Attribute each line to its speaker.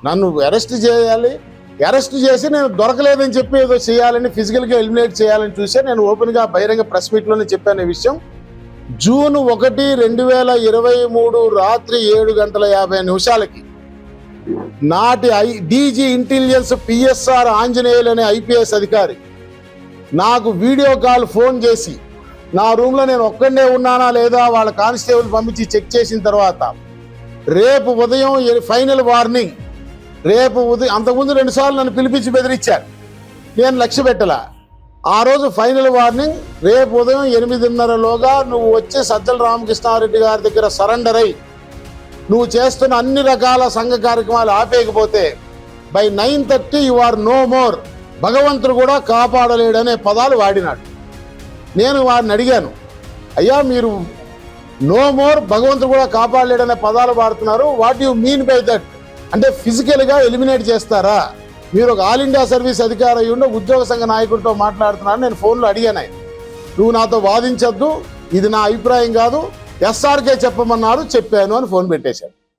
Speaker 1: నన్ను అరెస్ట్ చేయాలి, అరెస్ట్ చేసి నేను దొరకలేదని చెప్పి ఏదో చేయాలని, ఫిజికల్గా ఎలిమినేట్ చేయాలని చూసే నేను ఓపెన్గా బహిరంగ ప్రెస్ మీట్లోనే చెప్పాను ఈ విషయం. జూన్ 1, 2023 రాత్రి 7:50 నాటి డీజీ ఇంటెలిజెన్స్ పిఎస్ఆర్ ఆంజనేయులు అనే ఐపీఎస్ అధికారి నాకు వీడియో కాల్ ఫోన్ చేసి నా రూమ్లో నేను ఒక్కడే ఉన్నానా లేదా వాళ్ళ కానిస్టేబుల్ పంపించి చెక్ చేసిన తర్వాత రేపు ఉదయం ఫైనల్ వార్నింగ్, రేపు ఉదయం, అంతకుముందు 2 సార్లు నన్ను పిలిపించి బెదిరించారు, నేను లక్ష్య పెట్టలా. ఆ రోజు ఫైనల్ వార్నింగ్, రేపు ఉదయం 8:30లోగా నువ్వు వచ్చి సజ్జల రామకృష్ణారెడ్డి గారి దగ్గర సరెండర్ అయ్యి నువ్వు చేస్తున్న అన్ని రకాల సంఘ కార్యక్రమాలు ఆపేయకపోతే by 9:30 you are no more, భగవంతుడు కూడా కాపాడలేడనే పదాలు వాడినాడు. నేను వారిని అడిగాను, అయ్యా మీరు నో మోర్, భగవంతుడు కూడా కాపాడలేడనే పదాలు వాడుతున్నారు, what you mean by that? అంటే ఫిజికల్గా ఎలిమినేట్ చేస్తారా? మీరు ఒక ఆల్ ఇండియా సర్వీస్ అధికారి అయి ఉండి ఉద్యోగ సంఘ నాయకుడితో మాట్లాడుతున్నారు. నేను ఫోన్లో అడిగాను, నువ్వు నాతో వాదించద్దు, ఇది నా అభిప్రాయం కాదు, ఎస్ఆర్కే చెప్పమన్నారు, చెప్పాను అని ఫోన్ పెట్టేశాడు.